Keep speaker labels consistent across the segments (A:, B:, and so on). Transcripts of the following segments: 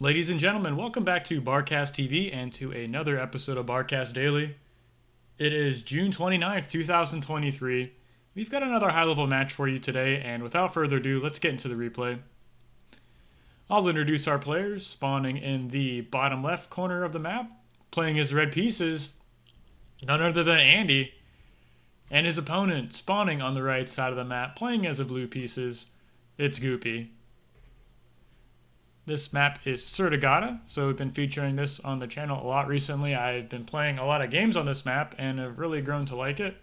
A: Ladies and gentlemen, welcome back to Barcast TV and to another episode of Barcast Daily. It is June 29th, 2023. We've got another high-level match for you today, and without further ado, let's get into the replay. I'll introduce our players, spawning in the bottom left corner of the map, playing as red pieces, none other than Andy, and his opponent, spawning on the right side of the map, playing as a blue pieces, it's Goopy. This map is Sertegatta, so we've been featuring this on the channel a lot recently. I've been playing a lot of games on this map and have really grown to like it.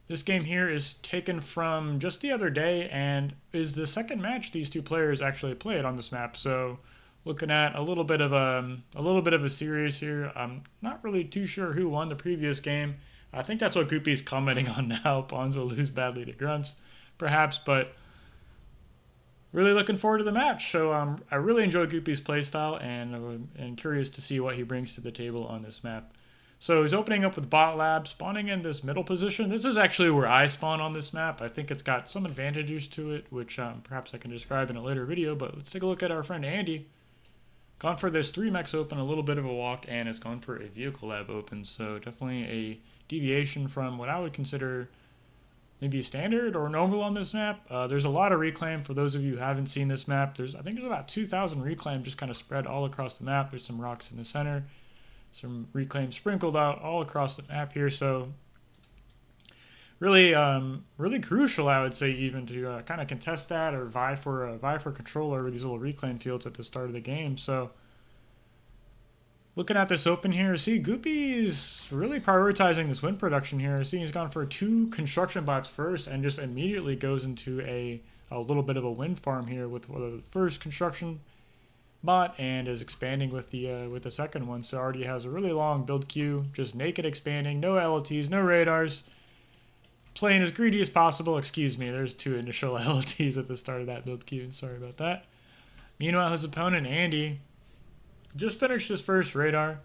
A: This game here is taken from just the other day and is the second match these two players actually played on this map. So looking at a little bit of a series here. I'm not really too sure who won the previous game. I think that's what Goopy's commenting on now. Pawns will lose badly to grunts, perhaps, but really looking forward to the match. So I really enjoy Goopy's playstyle and curious to see what he brings to the table on this map. So he's opening up with Bot Lab, spawning in this middle position. This is actually where I spawn on this map. I think it's got some advantages to it, which perhaps I can describe in a later video. But let's take a look at our friend Andy. Gone for this 3 mechs open, a little bit of a walk, and it's gone for a vehicle lab open. So definitely a deviation from what I would consider maybe standard or normal on this map. There's a lot of reclaim for those of you who haven't seen this map. I think there's about 2,000 reclaim just kind of spread all across the map. There's some rocks in the center, some reclaim sprinkled out all across the map here. So really, really crucial, I would say, even to kind of contest that or vie for control over these little reclaim fields at the start of the game. So looking at this open here, see, Goopy is really prioritizing this wind production here. See, he's gone for 2 construction bots first and just immediately goes into a little bit of a wind farm here with the first construction bot and is expanding with the second one. So already has a really long build queue, just naked expanding, no LLTs, no radars, playing as greedy as possible. Excuse me, there's 2 initial LLTs at the start of that build queue. Sorry about that. Meanwhile, his opponent, Andy, just finished his first radar.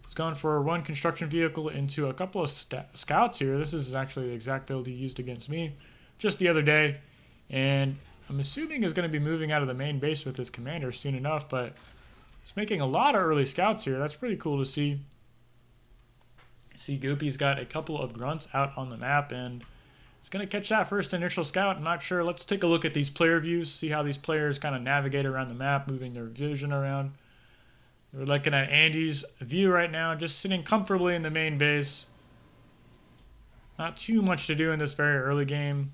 A: He's gone for 1 construction vehicle into a couple of scouts here. This is actually the exact build he used against me just the other day. And I'm assuming is going to be moving out of the main base with his commander soon enough. But he's making a lot of early scouts here. That's pretty cool to see. See, Goopy's got a couple of grunts out on the map. And he's going to catch that first initial scout. I'm not sure. Let's take a look at these player views. See how these players kind of navigate around the map, moving their vision around. We're looking at Andy's view right now, just sitting comfortably in the main base. Not too much to do in this very early game.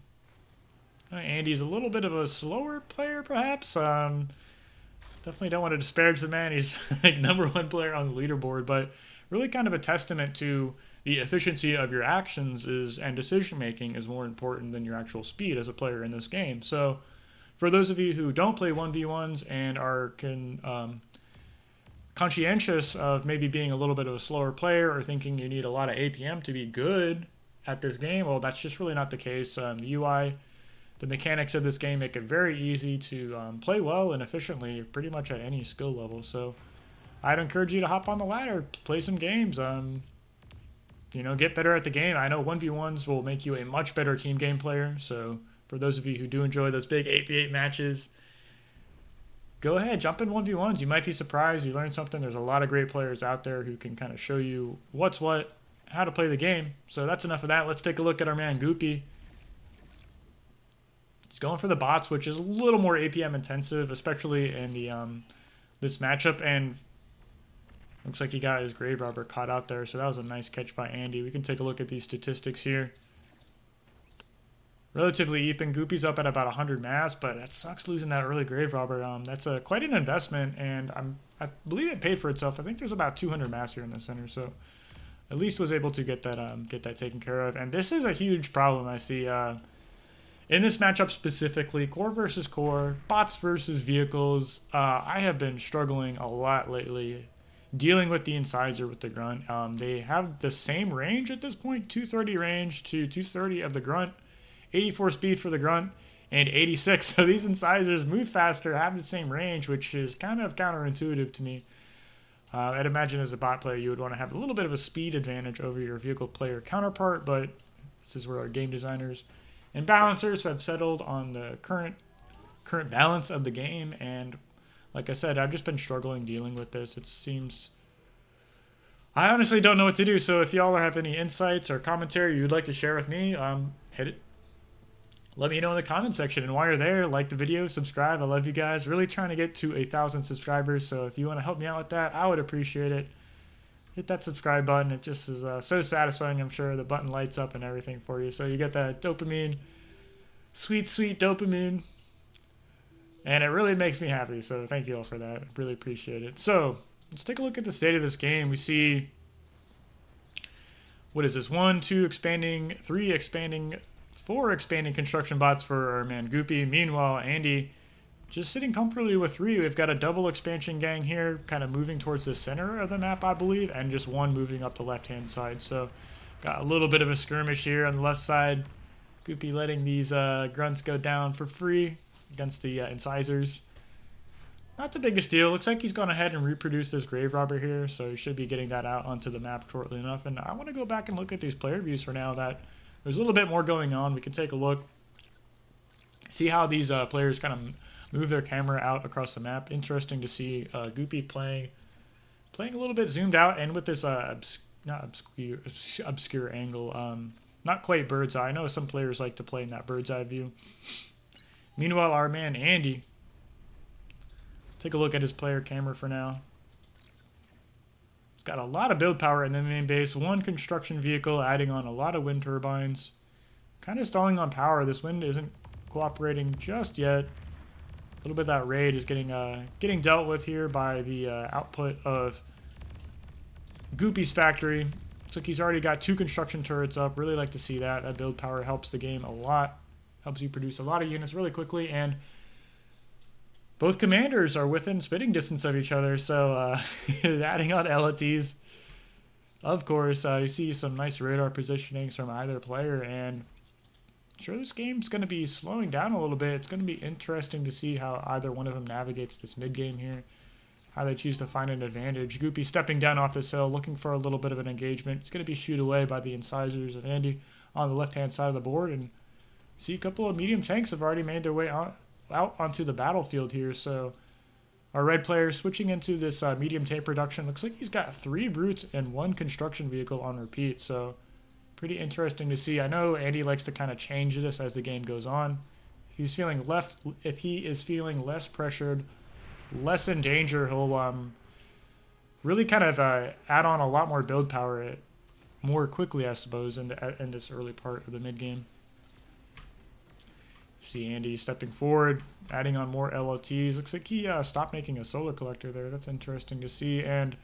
A: Andy's a little bit of a slower player, perhaps. Definitely don't want to disparage the man. He's like #1 player on the leaderboard, but really kind of a testament to the efficiency of your actions and decision making is more important than your actual speed as a player in this game. So for those of you who don't play 1v1s and are conscientious of maybe being a little bit of a slower player or thinking you need a lot of APM to be good at this game, well, that's just really not the case. The UI, the mechanics of this game make it very easy to play well and efficiently pretty much at any skill level. So I'd encourage you to hop on the ladder, play some games, get better at the game. I know 1v1s will make you a much better team game player. So for those of you who do enjoy those big 8v8 matches, go ahead, jump in 1v1s. You might be surprised. You learn something. There's a lot of great players out there who can kind of show you what's what, how to play the game. So that's enough of that. Let's take a look at our man Goopy. He's going for the bots, which is a little more APM intensive, especially in the this matchup. And looks like he got his grave robber caught out there. So that was a nice catch by Andy. We can take a look at these statistics here. Relatively even. Goopy's up at about 100 mass, but that sucks losing that early grave robber. That's quite an investment, and I believe it paid for itself. I think there's about 200 mass here in the center, so at least was able to get that taken care of. And this is a huge problem I see in this matchup specifically. Core versus core, bots versus vehicles. I have been struggling a lot lately dealing with the incisor with the grunt. They have the same range at this point, 230 range to 230 of the grunt. 84 speed for the grunt, and 86. So these incisors move faster, have the same range, which is kind of counterintuitive to me. I'd imagine as a bot player, you would want to have a little bit of a speed advantage over your vehicle player counterpart, but this is where our game designers and balancers have settled on the current balance of the game, and Like I said, I've just been struggling dealing with this. It seems... I honestly don't know what to do, so if y'all have any insights or commentary you'd like to share with me, hit it. Let me know in the comment section. And while you're there, like the video, subscribe. I love you guys. Really trying to get to 1,000 subscribers, so if you want to help me out with that, I would appreciate it. Hit that subscribe button. It just is so satisfying, I'm sure. The button lights up and everything for you. So you get that dopamine, sweet, sweet dopamine. And it really makes me happy, so thank you all for that. I really appreciate it. So let's take a look at the state of this game. We see, what is this? 1, 2 expanding, 3 expanding, 4 expanding construction bots for our man Goopy. Meanwhile, Andy just sitting comfortably with 3. We've got a double expansion gang here, kind of moving towards the center of the map, I believe, and just 1 moving up the left-hand side. So got a little bit of a skirmish here on the left side. Goopy letting these grunts go down for free against the incisors. Not the biggest deal. Looks like he's gone ahead and reproduced this grave robber here, so he should be getting that out onto the map shortly enough. And I want to go back and look at these player views for now that there's a little bit more going on. We can take a look, see how these players kind of move their camera out across the map. Interesting to see Goopy playing a little bit zoomed out and with this obscure angle. Not quite bird's eye. I know some players like to play in that bird's eye view. Meanwhile, our man Andy, take a look at his player camera for now. Got a lot of build power in the main base. 1 construction vehicle, adding on a lot of wind turbines. Kind of stalling on power. This wind isn't cooperating just yet. A little bit of that raid is getting dealt with here by the output of Goopy's factory. Looks like he's already got 2 construction turrets up. Really like to see that. That build power helps the game a lot. Helps you produce a lot of units really quickly, and both commanders are within spitting distance of each other, so adding on LOTs. Of course, you see some nice radar positionings from either player, and I'm sure this game's going to be slowing down a little bit. It's going to be interesting to see how either one of them navigates this mid-game here, how they choose to find an advantage. Goopy stepping down off this hill, looking for a little bit of an engagement. It's going to be shooed away by the incisors of Andy on the left-hand side of the board, and see a couple of medium tanks have already made their way out onto the battlefield here. So our red player switching into this medium tank production. Looks like he's got 3 brutes and 1 construction vehicle on repeat. So pretty interesting to see. I know Andy likes to kind of change this as the game goes on. If he is feeling less pressured, less in danger, he'll really kind of add on a lot more build power more quickly, I suppose, in this early part of the mid game. See Andy stepping forward, adding on more LOTs. Looks like he stopped making a solar collector there. That's interesting to see. And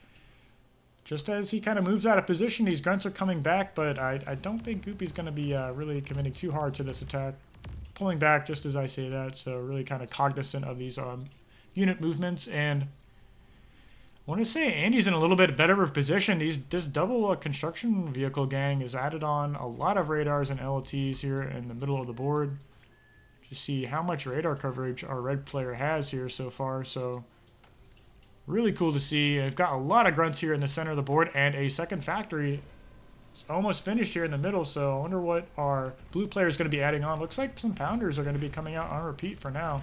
A: just as he kind of moves out of position, these grunts are coming back, but I don't think Goopy's going to be really committing too hard to this attack. Pulling back just as I say that, so really kind of cognizant of these unit movements. And I want to say Andy's in a little bit better of a position. This double construction vehicle gang has added on a lot of radars and LOTs here in the middle of the board. To see how much radar coverage our red player has here so far. So really cool to see. I've got a lot of grunts here in the center of the board, and a second factory is almost finished here in the middle. So I wonder what our blue player is going to be adding on. Looks like some pounders are going to be coming out on repeat for now.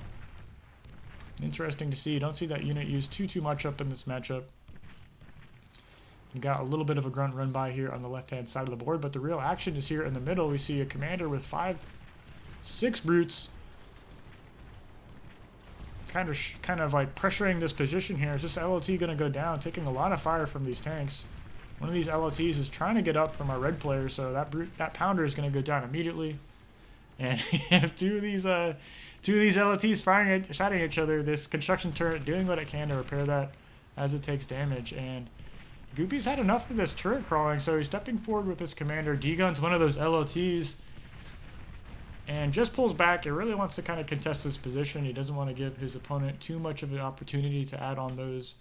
A: Interesting to see. Don't see that unit used too much up in this matchup. We got a little bit of a grunt run by here on the left-hand side of the board, but the real action is here in the middle. We see a commander with 6 brutes. Kind of like pressuring this position here. Is this LOT going to go down, taking a lot of fire from these tanks? One of these LOTs is trying to get up from our red player, so that pounder is going to go down immediately. And if two of these LOTs fighting at each other, this construction turret doing what it can to repair that as it takes damage. And Goopy's had enough of this turret crawling, so he's stepping forward with his commander. D-Gun's one of those LOTs. And just pulls back. He really wants to kind of contest this position. He doesn't want to give his opponent too much of an opportunity to add on those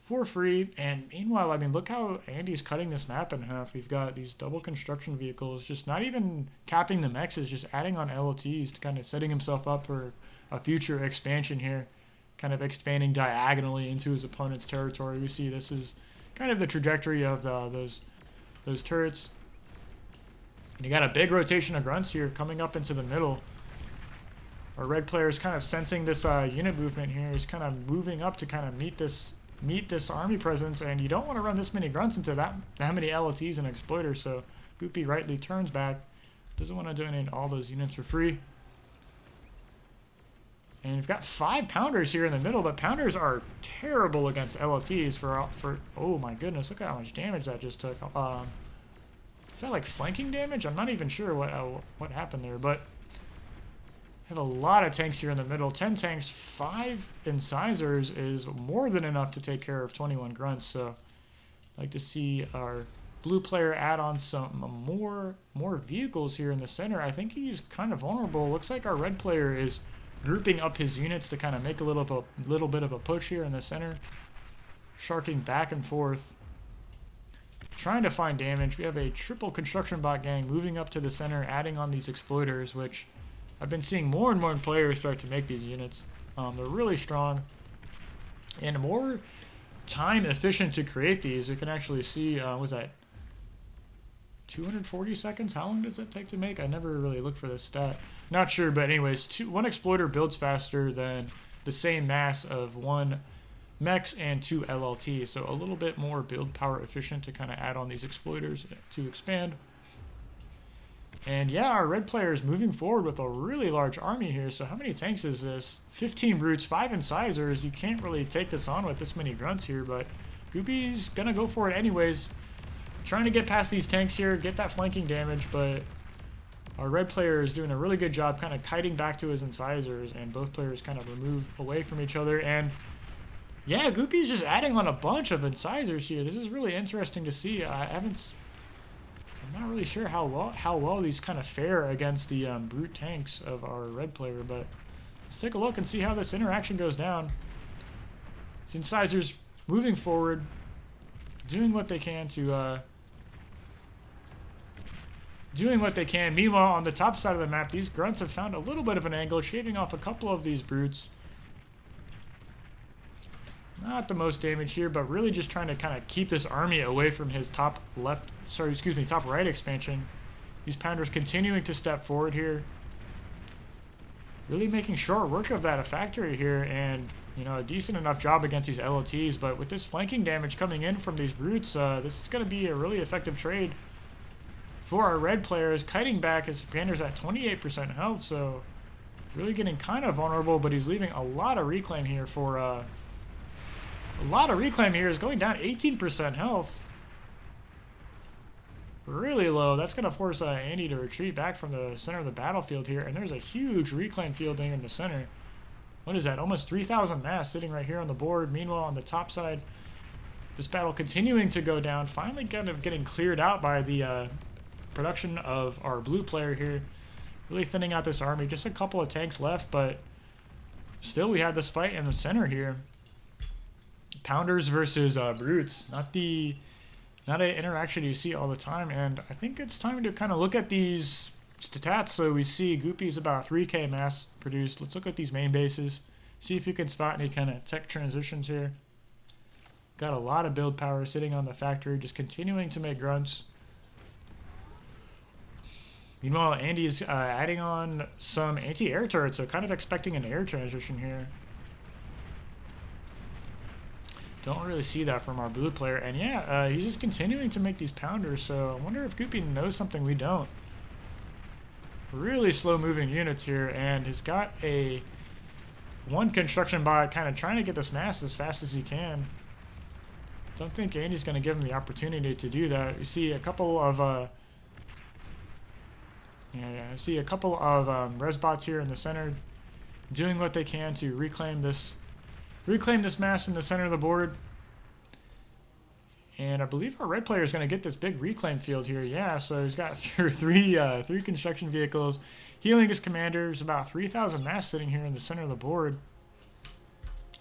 A: for free. And meanwhile, I mean, look how Andy's cutting this map in half. We've got these double construction vehicles, just not even capping the mexes, just adding on LOTs to kind of setting himself up for a future expansion here, kind of expanding diagonally into his opponent's territory. We see this is kind of the trajectory of those turrets. And you got a big rotation of grunts here coming up into the middle. Our red player is kind of sensing this unit movement here. He's kind of moving up to kind of meet this army presence, and you don't want to run this many grunts into that many LLTs and exploiters. So Goopy rightly turns back. Doesn't want to donate all those units for free. And you've got 5 pounders here in the middle, but pounders are terrible against LLTs for oh my goodness, look at how much damage that just took. Is that like flanking damage? I'm not even sure what happened there, but have a lot of tanks here in the middle. 10 tanks, 5 incisors is more than enough to take care of 21 grunts. So I'd like to see our blue player add on some more vehicles here in the center. I think he's kind of vulnerable. Looks like our red player is grouping up his units to kind of make a little bit of a push here in the center. Sharking back and forth, trying to find damage. We have a triple construction bot gang moving up to the center, adding on these exploiters, which I've been seeing more and more players start to make these units. They're really strong and more time efficient to create these. You can actually see, was that 240 seconds? How long does that take to make? I never really looked for this stat. Not sure, but anyways, one exploiter builds faster than the same mass of 1 mechs and 2 LLT, so a little bit more build power efficient to kind of add on these exploiters to expand. And yeah, our red player is moving forward with a really large army here. So how many tanks is this? 15 brutes, 5 incisors. You can't really take this on with this many grunts here, but Goopy's gonna go for it anyways. Trying to get past these tanks here, get that flanking damage, but our red player is doing a really good job kind of kiting back to his incisors, and both players kind of remove away from each other. And yeah, Goopy's just adding on a bunch of incisors here. This is really interesting to see. I'm not really sure how well these kind of fare against the brute tanks of our red player, but let's take a look and see how this interaction goes down. These incisors moving forward, doing what they can to Meanwhile, on the top side of the map, these grunts have found a little bit of an angle, shaving off a couple of these brutes. Not the most damage here, but really just trying to kind of keep this army away from his top right expansion. These pounders continuing to step forward here. Really making short work of that factory here, and you know, a decent enough job against these LLTs, but with this flanking damage coming in from these brutes, this is going to be a really effective trade for our red players. Kiting back, his commander's at 28% health, so really getting kind of vulnerable, but he's leaving a lot of reclaim here for is going down 18% health. Really low. That's going to force Andy to retreat back from the center of the battlefield here, and there's a huge reclaim fielding in the center. What is that? Almost 3,000 mass sitting right here on the board. Meanwhile, on the top side, this battle continuing to go down, finally kind of getting cleared out by the production of our blue player here. Really thinning out this army. Just a couple of tanks left, but still we have this fight in the center here. Pounders versus brutes. Not an interaction you see all the time, and I think it's time to kind of look at these stats. So we see Goopy's about 3k mass produced. Let's look at these main bases, see if you can spot any kind of tech transitions here. Got a lot of build power sitting on the factory, just continuing to make grunts. Meanwhile, Andy's adding on some anti-air turrets, so kind of expecting an air transition here. Don't really see that from our blue player. And yeah, he's just continuing to make these pounders, so I wonder if Goopy knows something we don't. Really slow moving units here, and he's got one construction bot kind of trying to get this mass as fast as he can. Don't think Andy's going to give him the opportunity to do that. You see a couple of I see a couple of res bots here in the center doing what they can to reclaim this mass in the center of the board. And I believe our red player is going to get this big reclaim field here. Yeah, so he's got three construction vehicles. Healing his commander. There's about 3,000 mass sitting here in the center of the board.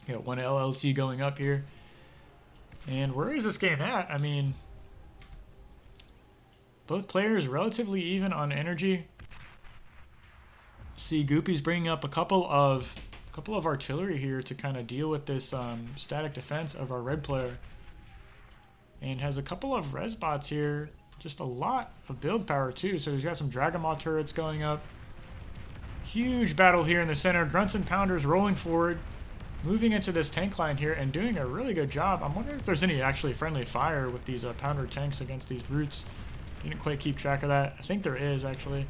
A: You got one LLT going up here. And where is this game at? I mean, both players relatively even on energy. See, Goopy's bringing up a couple of artillery here to kind of deal with this static defense of our red player. And has a couple of res bots here. Just a lot of build power too. So he's got some Dragon Maw turrets going up. Huge battle here in the center. Grunts and Pounders rolling forward, moving into this tank line here and doing a really good job. I'm wondering if there's any actually friendly fire with these Pounder tanks against these brutes. Didn't quite keep track of that. I think there is actually.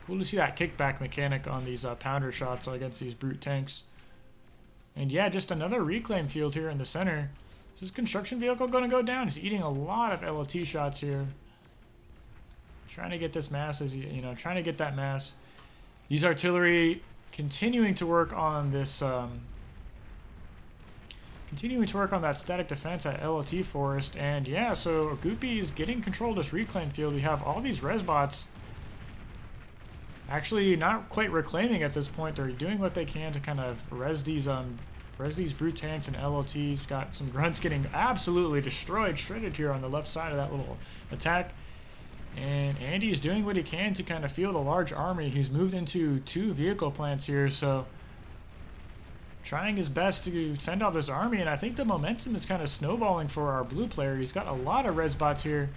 A: Cool to see that kickback mechanic on these Pounder shots against these brute tanks. And yeah, just another reclaim field here in the center. Is this construction vehicle going to go down? He's eating a lot of LOT shots here. Trying to get this mass, trying to get that mass. These artillery continuing to work on this, continuing to work on that static defense at LOT Forest. And yeah, so Goopy is getting control of this reclaim field. We have all these res bots actually not quite reclaiming at this point. They're doing what they can to kind of res these brute tanks and LOTs. Got some grunts getting absolutely destroyed, shredded here on the left side of that little attack. And Andy is doing what he can to kind of field a large army. He's moved into 2 vehicle plants here, so trying his best to fend off this army. And I think the momentum is kind of snowballing for our blue player. He's got a lot of res bots here,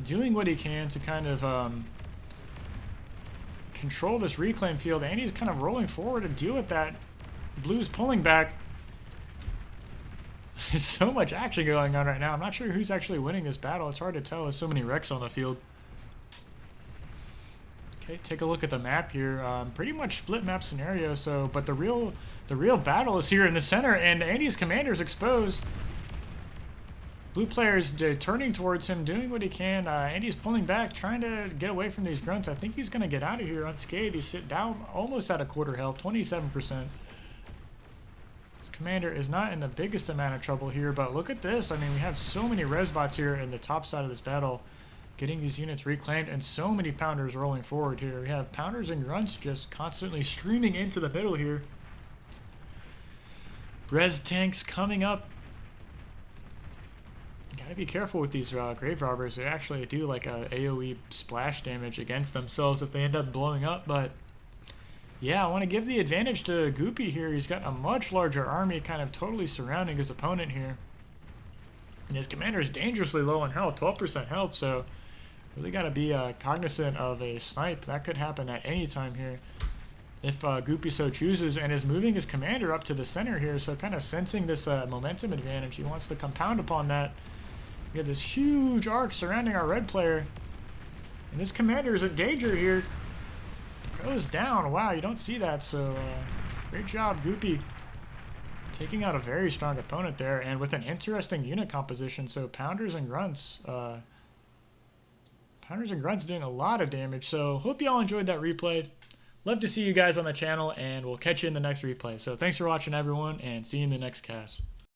A: doing what he can to kind of control this reclaim field. Andy's kind of rolling forward to deal with that. Blue's pulling back. There's so much action going on right now. I'm not sure who's actually winning this battle. It's hard to tell with so many wrecks on the field. Okay, take a look at the map here. Pretty much split map scenario. So, but the real battle is here in the center, and Andy's commander is exposed. Blue player is turning towards him, doing what he can. Andy's pulling back, trying to get away from these grunts. I think he's going to get out of here unscathed. He's down almost at a quarter health, 27%. His commander is not in the biggest amount of trouble here, but look at this. I mean, we have so many res bots here in the top side of this battle, getting these units reclaimed, and so many Pounders rolling forward here. We have Pounders and grunts just constantly streaming into the middle here. Res tanks coming up. You gotta be careful with these grave robbers. They actually do like a AoE splash damage against themselves if they end up blowing up, but yeah, I want to give the advantage to Goopy here. He's got a much larger army kind of totally surrounding his opponent here. And his commander is dangerously low on health, 12% health, so really got to be cognizant of a snipe. That could happen at any time here if Goopy so chooses, and is moving his commander up to the center here, so kind of sensing this momentum advantage. He wants to compound upon that. We have this huge arc surrounding our red player, and this commander is in danger here. Goes down. Wow, you don't see that, so great job, Goopy. Taking out a very strong opponent there, and with an interesting unit composition. So Pounders and Grunts doing a lot of damage. So hope y'all enjoyed that replay. Love to see you guys on the channel, and we'll catch you in the next replay. So thanks for watching, everyone, and see you in the next cast.